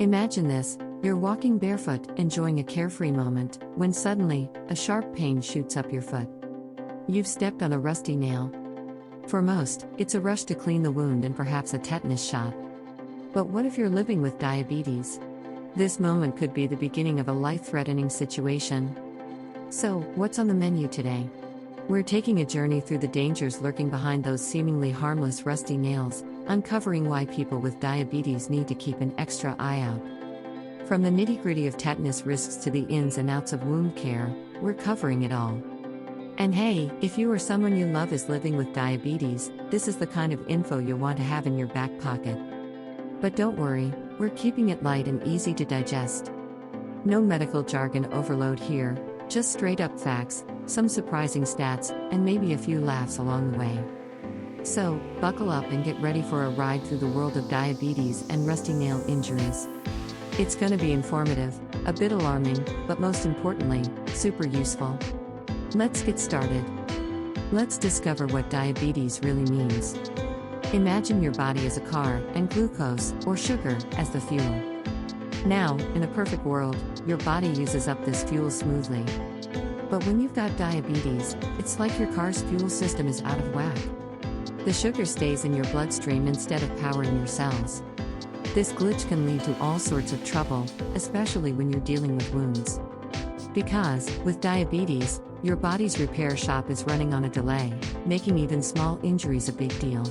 Imagine this: you're walking barefoot, enjoying a carefree moment, when suddenly, a sharp pain shoots up your foot. You've stepped on a rusty nail. For most, it's a rush to clean the wound and perhaps a tetanus shot. But what if you're living with diabetes? This moment could be the beginning of a life-threatening situation. So, what's on the menu today? We're taking a journey through the dangers lurking behind those seemingly harmless rusty nails, uncovering why people with diabetes need to keep an extra eye out. From the nitty-gritty of tetanus risks to the ins and outs of wound care, we're covering it all. And hey, if you or someone you love is living with diabetes, this is the kind of info you'll want to have in your back pocket. But don't worry, we're keeping it light and easy to digest. No medical jargon overload here, just straight-up facts, some surprising stats, and maybe a few laughs along the way. So, buckle up and get ready for a ride through the world of diabetes and rusty nail injuries. It's gonna be informative, a bit alarming, but most importantly, super useful. Let's get started. Let's discover what diabetes really means. Imagine your body as a car, and glucose, or sugar, as the fuel. Now, in a perfect world, your body uses up this fuel smoothly. But when you've got diabetes, it's like your car's fuel system is out of whack. The sugar stays in your bloodstream instead of powering your cells. This glitch can lead to all sorts of trouble, especially when you're dealing with wounds. Because, with diabetes, your body's repair shop is running on a delay, making even small injuries a big deal.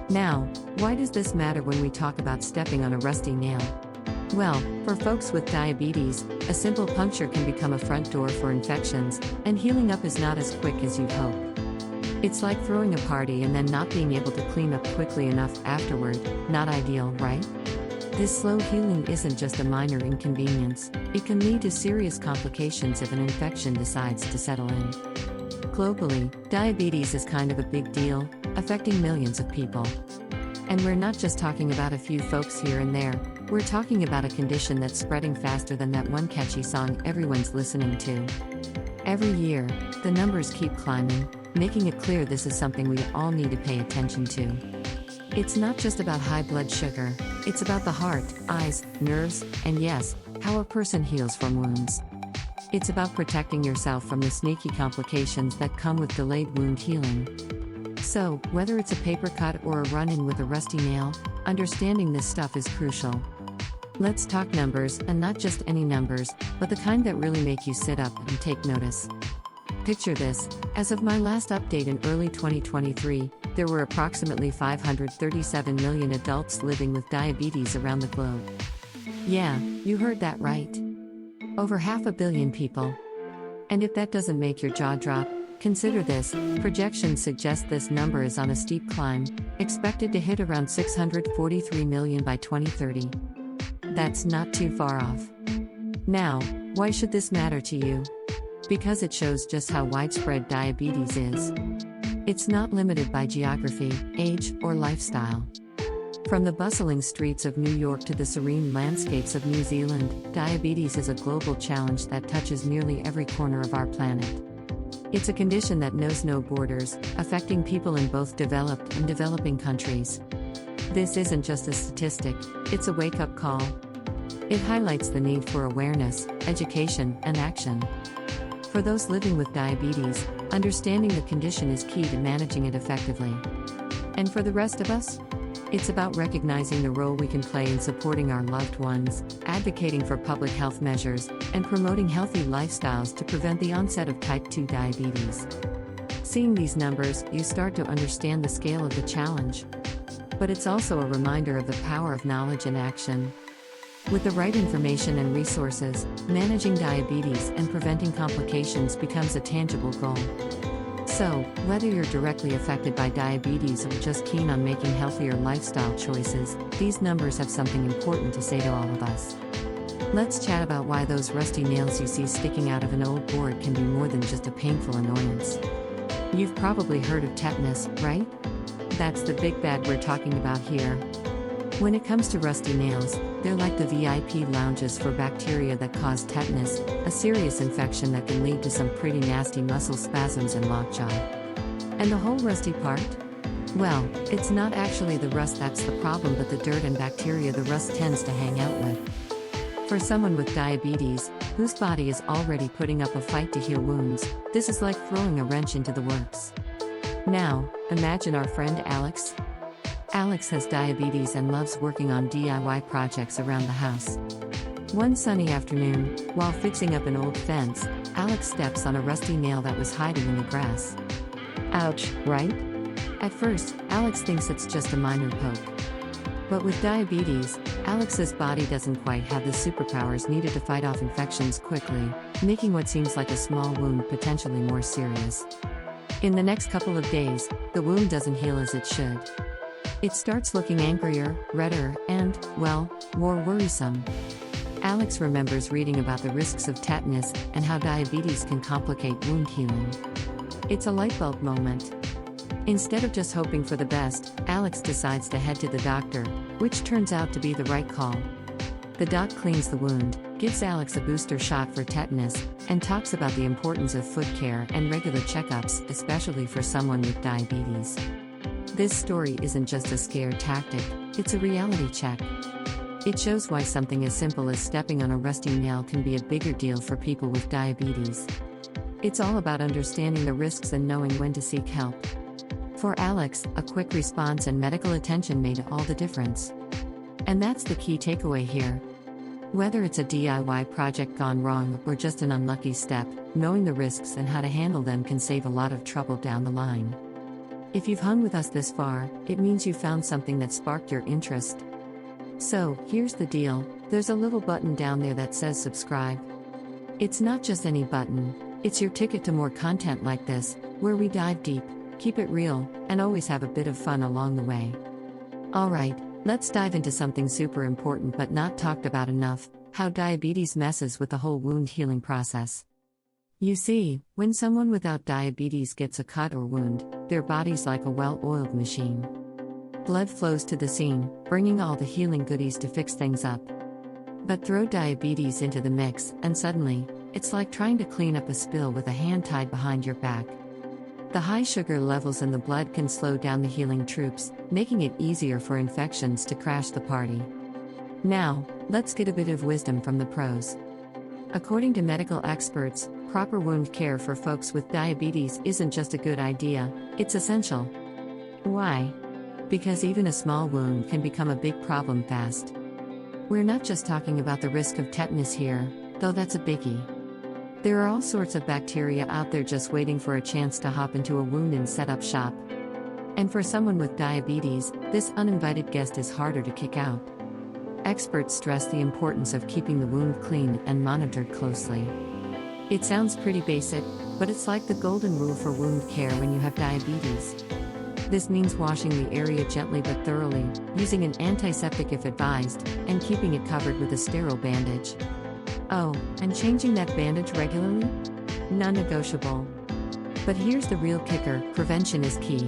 Now, why does this matter when we talk about stepping on a rusty nail? Well, for folks with diabetes, a simple puncture can become a front door for infections, and healing up is not as quick as you'd hope. It's like throwing a party and then not being able to clean up quickly enough afterward. Not ideal, right? This slow healing isn't just a minor inconvenience, it can lead to serious complications if an infection decides to settle in. Globally, diabetes is kind of a big deal, affecting millions of people. And we're not just talking about a few folks here and there, we're talking about a condition that's spreading faster than that one catchy song everyone's listening to. Every year, the numbers keep climbing, making it clear this is something we all need to pay attention to. It's not just about high blood sugar, it's about the heart, eyes, nerves, and yes, how a person heals from wounds. It's about protecting yourself from the sneaky complications that come with delayed wound healing. So, whether it's a paper cut or a run-in with a rusty nail, understanding this stuff is crucial. Let's talk numbers, and not just any numbers, but the kind that really make you sit up and take notice. Picture this: as of my last update in early 2023, there were approximately 537 million adults living with diabetes around the globe. Yeah, you heard that right. Over 500 million people. And if that doesn't make your jaw drop, consider this: projections suggest this number is on a steep climb, expected to hit around 643 million by 2030. That's not too far off. Now, why should this matter to you? Because it shows just how widespread diabetes is. It's not limited by geography, age, or lifestyle. From the bustling streets of New York to the serene landscapes of New Zealand, diabetes is a global challenge that touches nearly every corner of our planet. It's a condition that knows no borders, affecting people in both developed and developing countries. This isn't just a statistic, it's a wake-up call. It highlights the need for awareness, education, and action. For those living with diabetes, understanding the condition is key to managing it effectively. And for the rest of us? It's about recognizing the role we can play in supporting our loved ones, advocating for public health measures, and promoting healthy lifestyles to prevent the onset of type 2 diabetes. Seeing these numbers, you start to understand the scale of the challenge. But it's also a reminder of the power of knowledge and action. With the right information and resources, managing diabetes and preventing complications becomes a tangible goal. So, whether you're directly affected by diabetes or just keen on making healthier lifestyle choices, these numbers have something important to say to all of us. Let's chat about why those rusty nails you see sticking out of an old board can be more than just a painful annoyance. You've probably heard of tetanus, right? That's the big bad we're talking about here. When it comes to rusty nails, they're like the VIP lounges for bacteria that cause tetanus, a serious infection that can lead to some pretty nasty muscle spasms and lockjaw. And the whole rusty part? Well, it's not actually the rust that's the problem, but the dirt and bacteria the rust tends to hang out with. For someone with diabetes, whose body is already putting up a fight to heal wounds, this is like throwing a wrench into the works. Now, imagine our friend Alex. Alex has diabetes and loves working on DIY projects around the house. One sunny afternoon, while fixing up an old fence, Alex steps on a rusty nail that was hiding in the grass. Ouch, right? At first, Alex thinks it's just a minor poke. But with diabetes, Alex's body doesn't quite have the superpowers needed to fight off infections quickly, making what seems like a small wound potentially more serious. In the next couple of days, the wound doesn't heal as it should. It starts looking angrier, redder, and, well, more worrisome. Alex remembers reading about the risks of tetanus and how diabetes can complicate wound healing. It's a light bulb moment. Instead of just hoping for the best, Alex decides to head to the doctor, which turns out to be the right call. The doc cleans the wound, gives Alex a booster shot for tetanus, and talks about the importance of foot care and regular checkups, especially for someone with diabetes. This story isn't just a scare tactic, it's a reality check. It shows why something as simple as stepping on a rusty nail can be a bigger deal for people with diabetes. It's all about understanding the risks and knowing when to seek help. For Alex, a quick response and medical attention made all the difference. And that's the key takeaway here. Whether it's a DIY project gone wrong or just an unlucky step, knowing the risks and how to handle them can save a lot of trouble down the line. If you've hung with us this far, it means you found something that sparked your interest. So, here's the deal, there's a little button down there that says subscribe. It's not just any button, it's your ticket to more content like this, where we dive deep, keep it real, and always have a bit of fun along the way. Alright, let's dive into something super important but not talked about enough, how diabetes messes with the whole wound healing process. You see, when someone without diabetes gets a cut or wound, their body's like a well-oiled machine. Blood flows to the scene, bringing all the healing goodies to fix things up. But throw diabetes into the mix, and suddenly, it's like trying to clean up a spill with a hand tied behind your back. The high sugar levels in the blood can slow down the healing troops, making it easier for infections to crash the party. Now, let's get a bit of wisdom from the pros. According to medical experts, proper wound care for folks with diabetes isn't just a good idea, it's essential. Why? Because even a small wound can become a big problem fast. We're not just talking about the risk of tetanus here, though that's a biggie. There are all sorts of bacteria out there just waiting for a chance to hop into a wound and set up shop. And for someone with diabetes, this uninvited guest is harder to kick out. Experts stress the importance of keeping the wound clean and monitored closely. It sounds pretty basic, but it's like the golden rule for wound care when you have diabetes. This means washing the area gently but thoroughly, using an antiseptic if advised, and keeping it covered with a sterile bandage. Oh, and changing that bandage regularly? Non-negotiable. But here's the real kicker, prevention is key.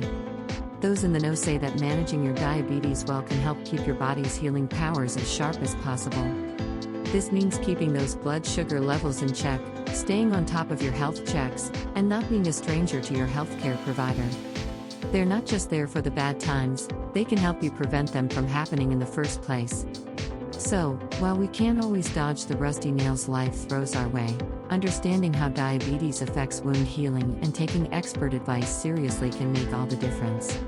Those in the know say that managing your diabetes well can help keep your body's healing powers as sharp as possible. This means keeping those blood sugar levels in check, staying on top of your health checks, and not being a stranger to your healthcare provider. They're not just there for the bad times, they can help you prevent them from happening in the first place. So, while we can't always dodge the rusty nails life throws our way, understanding how diabetes affects wound healing and taking expert advice seriously can make all the difference.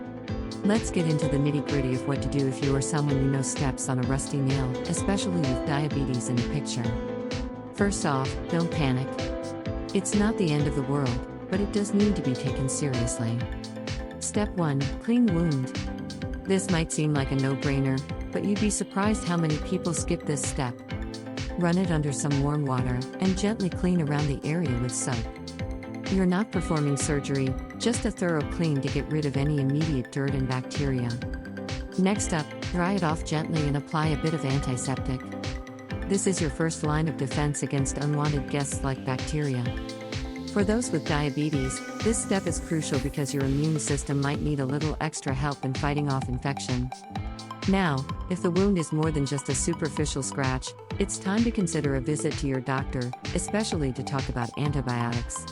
Let's get into the nitty-gritty of what to do if you or someone you know steps on a rusty nail, especially with diabetes in the picture. First off, don't panic. It's not the end of the world, but it does need to be taken seriously. Step 1. Clean wound. This might seem like a no-brainer, but you'd be surprised how many people skip this step. Run it under some warm water, and gently clean around the area with soap. You're not performing surgery, just a thorough clean to get rid of any immediate dirt and bacteria. Next up, dry it off gently and apply a bit of antiseptic. This is your first line of defense against unwanted guests like bacteria. For those with diabetes, this step is crucial because your immune system might need a little extra help in fighting off infection. Now, if the wound is more than just a superficial scratch, it's time to consider a visit to your doctor, especially to talk about antibiotics.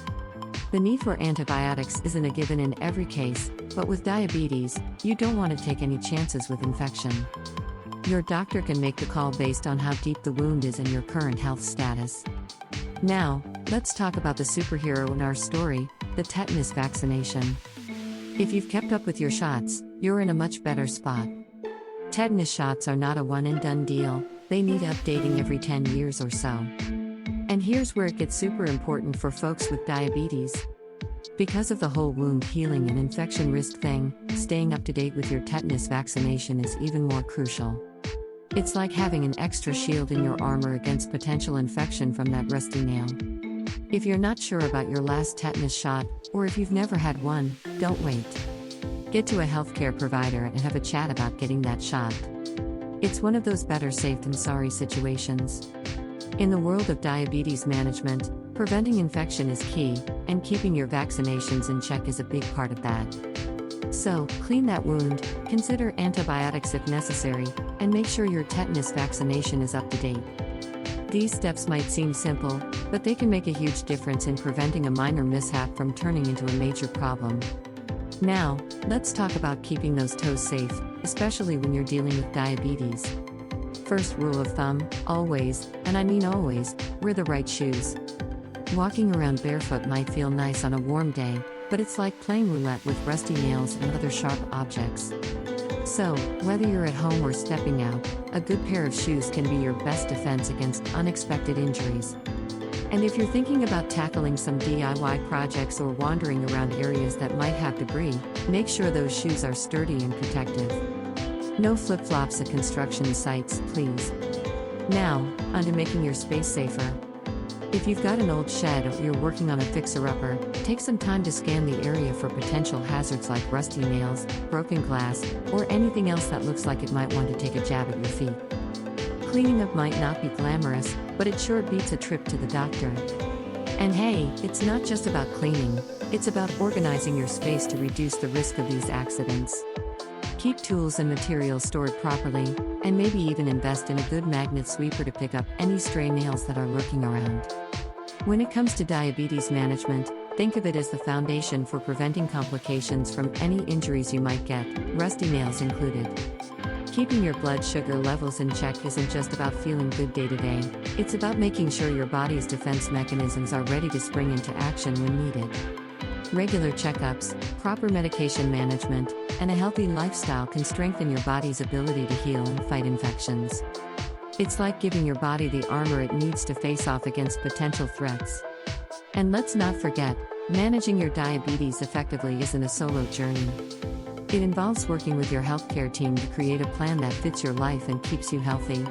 The need for antibiotics isn't a given in every case, but with diabetes, you don't want to take any chances with infection. Your doctor can make the call based on how deep the wound is and your current health status. Now, let's talk about the superhero in our story, the tetanus vaccination. If you've kept up with your shots, you're in a much better spot. Tetanus shots are not a one-and-done deal, they need updating every 10 years or so. And here's where it gets super important for folks with diabetes. Because of the whole wound healing and infection risk thing, staying up to date with your tetanus vaccination is even more crucial. It's like having an extra shield in your armor against potential infection from that rusty nail. If you're not sure about your last tetanus shot, or if you've never had one, don't wait. Get to a healthcare provider and have a chat about getting that shot. It's one of those better safe than sorry situations. In the world of diabetes management, preventing infection is key, and keeping your vaccinations in check is a big part of that. So, clean that wound, consider antibiotics if necessary, and make sure your tetanus vaccination is up to date. These steps might seem simple, but they can make a huge difference in preventing a minor mishap from turning into a major problem. Now, let's talk about keeping those toes safe, especially when you're dealing with diabetes. First rule of thumb, always, and I mean always, wear the right shoes. Walking around barefoot might feel nice on a warm day, but it's like playing roulette with rusty nails and other sharp objects. So, whether you're at home or stepping out, a good pair of shoes can be your best defense against unexpected injuries. And if you're thinking about tackling some DIY projects or wandering around areas that might have debris, make sure those shoes are sturdy and protective. No flip-flops at construction sites, please. Now, onto making your space safer. If you've got an old shed or you're working on a fixer-upper, take some time to scan the area for potential hazards like rusty nails, broken glass, or anything else that looks like it might want to take a jab at your feet. Cleaning up might not be glamorous, but it sure beats a trip to the doctor. And hey, it's not just about cleaning, it's about organizing your space to reduce the risk of these accidents. Keep tools and materials stored properly, and maybe even invest in a good magnet sweeper to pick up any stray nails that are lurking around. When it comes to diabetes management, think of it as the foundation for preventing complications from any injuries you might get, rusty nails included. Keeping your blood sugar levels in check isn't just about feeling good day to day, it's about making sure your body's defense mechanisms are ready to spring into action when needed. Regular checkups, proper medication management, and a healthy lifestyle can strengthen your body's ability to heal and fight infections. It's like giving your body the armor it needs to face off against potential threats. And let's not forget, managing your diabetes effectively isn't a solo journey. It involves working with your healthcare team to create a plan that fits your life and keeps you healthy.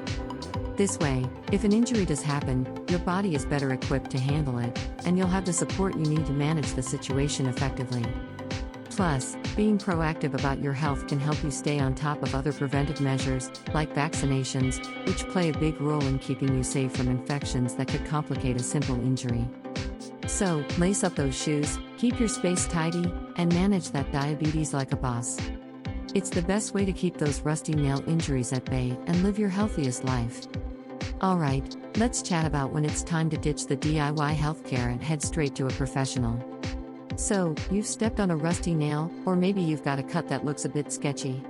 This way, if an injury does happen, your body is better equipped to handle it, and you'll have the support you need to manage the situation effectively. Plus, being proactive about your health can help you stay on top of other preventive measures, like vaccinations, which play a big role in keeping you safe from infections that could complicate a simple injury. So, lace up those shoes, keep your space tidy, and manage that diabetes like a boss. It's the best way to keep those rusty nail injuries at bay and live your healthiest life. Alright, let's chat about when it's time to ditch the DIY healthcare and head straight to a professional. So, you've stepped on a rusty nail, or maybe you've got a cut that looks a bit sketchy.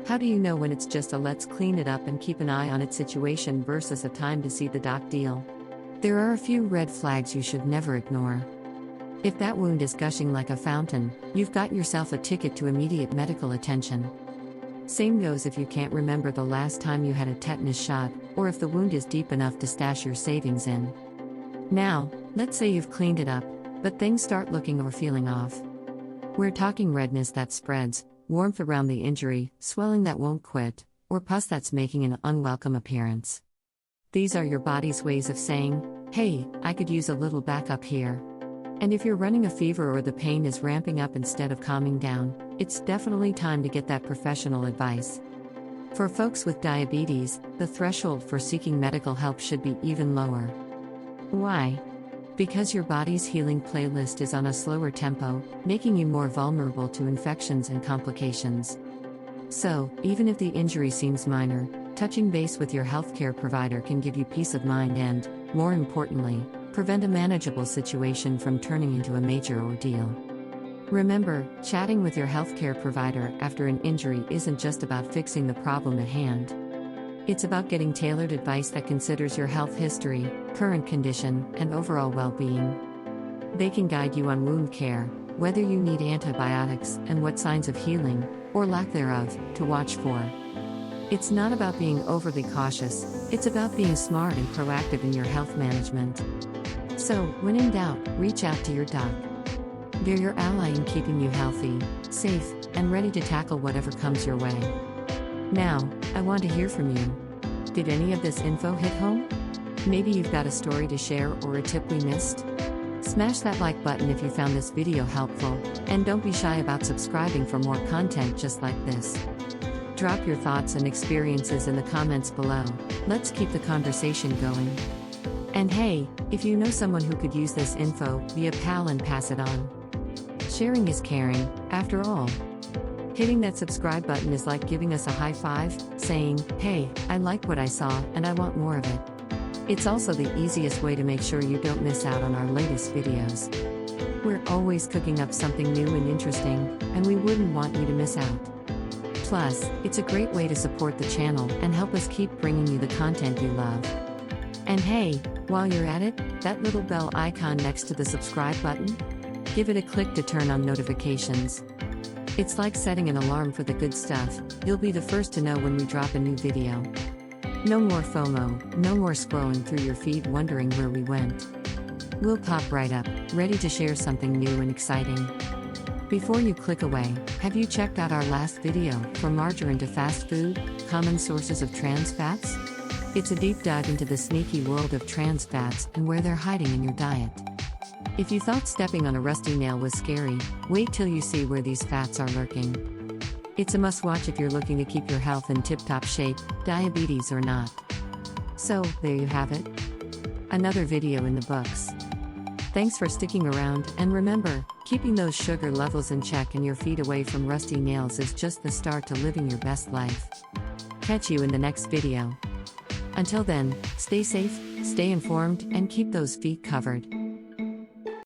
How do you know when it's just a let's clean it up and keep an eye on it situation versus a time to see the doc deal? There are a few red flags you should never ignore. If that wound is gushing like a fountain, you've got yourself a ticket to immediate medical attention. Same goes if you can't remember the last time you had a tetanus shot, or if the wound is deep enough to stash your savings in. Now, let's say you've cleaned it up, but things start looking or feeling off. We're talking redness that spreads, warmth around the injury, swelling that won't quit, or pus that's making an unwelcome appearance. These are your body's ways of saying, hey, I could use a little backup here. And if you're running a fever or the pain is ramping up instead of calming down, it's definitely time to get that professional advice. For folks with diabetes, the threshold for seeking medical help should be even lower. Why? Because your body's healing playlist is on a slower tempo, making you more vulnerable to infections and complications. So, even if the injury seems minor, touching base with your healthcare provider can give you peace of mind and, more importantly, prevent a manageable situation from turning into a major ordeal. Remember, chatting with your healthcare provider after an injury isn't just about fixing the problem at hand. It's about getting tailored advice that considers your health history, current condition, and overall well-being. They can guide you on wound care, whether you need antibiotics, and what signs of healing, or lack thereof, to watch for. It's not about being overly cautious, it's about being smart and proactive in your health management. So, when in doubt, reach out to your doc. They're your ally in keeping you healthy, safe, and ready to tackle whatever comes your way. Now, I want to hear from you. Did any of this info hit home? Maybe you've got a story to share or a tip we missed? Smash that like button if you found this video helpful, and don't be shy about subscribing for more content just like this. Drop your thoughts and experiences in the comments below. Let's keep the conversation going. And hey, if you know someone who could use this info, be a pal and pass it on. Sharing is caring, after all. Hitting that subscribe button is like giving us a high five, saying, "Hey, I like what I saw and I want more of it." It's also the easiest way to make sure you don't miss out on our latest videos. We're always cooking up something new and interesting, and we wouldn't want you to miss out. Plus, it's a great way to support the channel and help us keep bringing you the content you love. And hey, while you're at it, that little bell icon next to the subscribe button? Give it a click to turn on notifications. It's like setting an alarm for the good stuff. You'll be the first to know when we drop a new video. No more FOMO, no more scrolling through your feed wondering where we went. We'll pop right up, ready to share something new and exciting. Before you click away, have you checked out our last video, From Margarine to Fast Food, Common Sources of Trans Fats? It's a deep dive into the sneaky world of trans fats and where they're hiding in your diet. If you thought stepping on a rusty nail was scary, wait till you see where these fats are lurking. It's a must-watch if you're looking to keep your health in tip-top shape, diabetes or not. So, there you have it. Another video in the books. Thanks for sticking around, and remember, keeping those sugar levels in check and your feet away from rusty nails is just the start to living your best life. Catch you in the next video. Until then, stay safe, stay informed, and keep those feet covered.